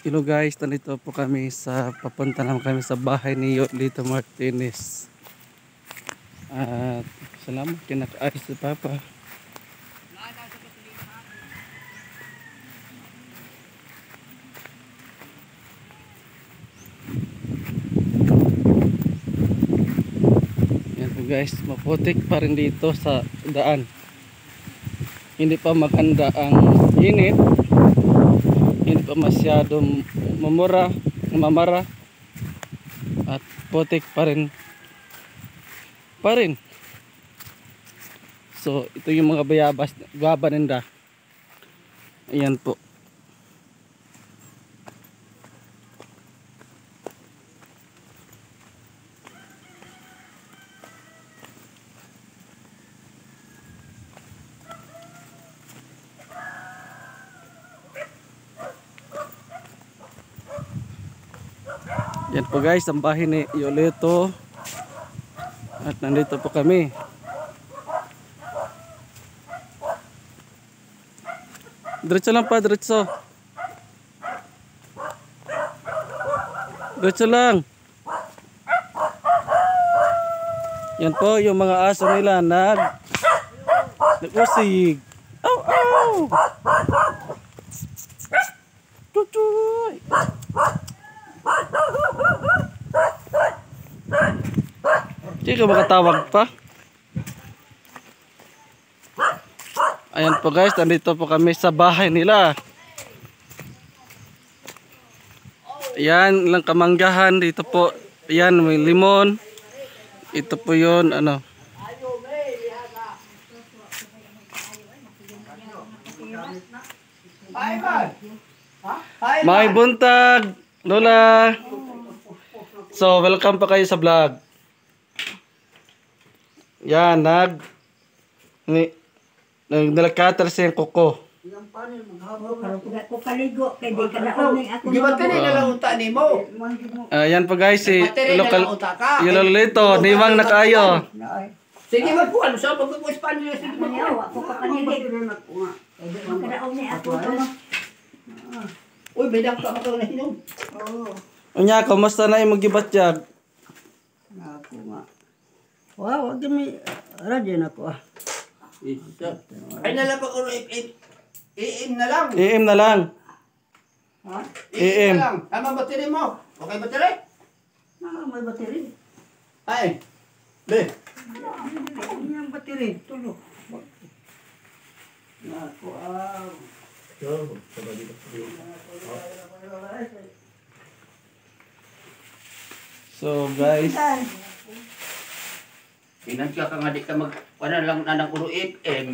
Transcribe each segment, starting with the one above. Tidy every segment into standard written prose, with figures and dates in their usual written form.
Hello guys, nandito po kami papunta naman kami sa bahay ni Yolito Martinez. At salamat kinakaayos si Papa. Yan po guys, maputik pa rin dito sa daan. Hindi pa maganda ang init. Hindi pa masyadong mamara at putik pa rin. So ito yung mga bayabas, guaba ninda. Ayan po. Yan po guys, ang bahay ni Yolito. At nandito po kami. Diretso lang pa, diretso. Diretso lang. Yan po yung mga aso nila nag-usig. Aw, aw. Tutoy. Hindi ka makatawag pa. Ayan po guys, nandito po kami sa bahay nila. Ayan, ilang kamanggahan dito po. Ayan, may limon. Ito po yun, ano. May buntag, Lola. So, welcome pa kayo sa vlog. Yan, nagdalakater siya yung kuko. Gibat ka nila lang unta ni mo. Yan po guys, si Yolito, niwang na kayo. Sige magkuhan, so pagkukuha pa nila sige magkuhan. Uy, bedang ka makaw na hinom. Unya, kumusta na yung magibat jag? Ako nga. Wow, wag may radyo na ko. Ay nalapag ulo iim na lang. Iim na lang. Ha? Iim na lang. Tama battery mo. Okay battery? May battery. Ay. Be. Yung battery, tulog. Ako, So guys, Inansya ka nga di ka ano lang na ng ulo FM.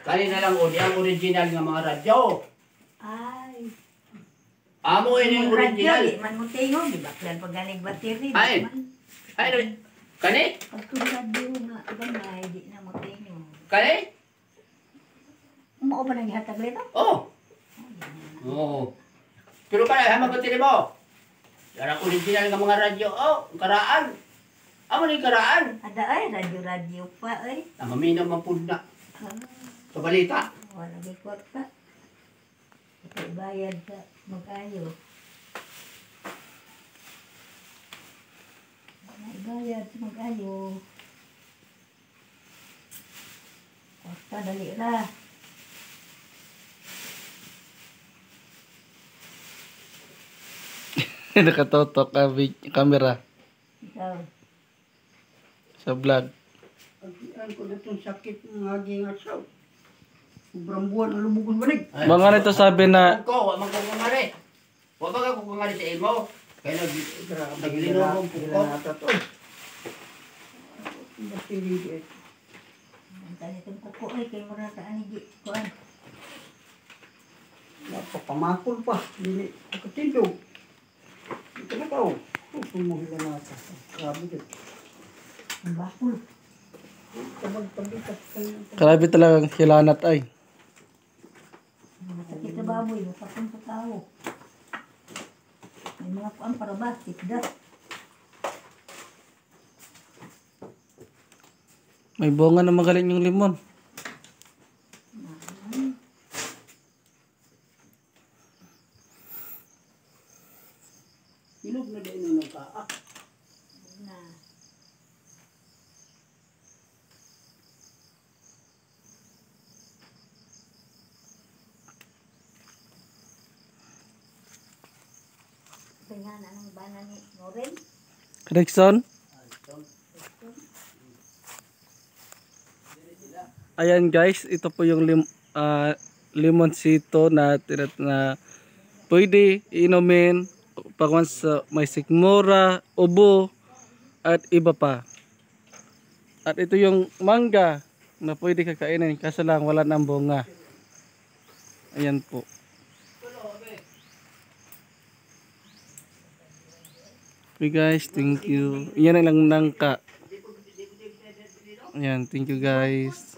Kali na lang o di ang original nga mga radyo. Ay. Amo ini yung original. Di man mo tingog, di ba? Kailan pag galing battery. Ay. Ay, kani? Pag radyo nga, ganay, di na mo tingog. Kani? Mao ba nang ihatag lito? Oh. Oo. Pero kaya hamang battery mo. Yan ang original nga mga radyo. Oh, karaan. Amo ni karaan. Ada ay, radyo-radyo pa ay. Namaminaw man po na. Sa balita. Wala gikot ka. Ito bayad sa mag-ayo. Bayad sa mag-ayo. Kosta dali ra. nakatotok ang camera Ikaw. sa vlog. Ang ko na itong sakit ng aging asaw. Sobrang buwan, alubugos banig. Mga nito sabi na, Ko, wa man ko kumari. Wa ba ka kumari sa ilmo? Kaya naglinom po ko. Battery di. Ang tanitong kuko ay, kay mura ka ani di. Kuan. Napapamakol pa. Hindi katindog. Ito na tao. Sumuhila na ata. Grabe din. Ang bakul. Tabag-tabikat kayo. grabe talagang hilanat ay. Masakit sa baboy, masakit sa tao. May mga kuan para ba, tikdat. May bunga na magaling yung limon. Banan, anong banan ni Noren? Rickson. Ayan guys, ito po yung limonsito na pwede inumin pag once may sikmura, ubo at iba pa. At ito yung mangga na pwede kakainin kaso lang wala nang bunga. Ayan po. Okay guys, thank you. Yan lang nangka. Ayan, thank you guys.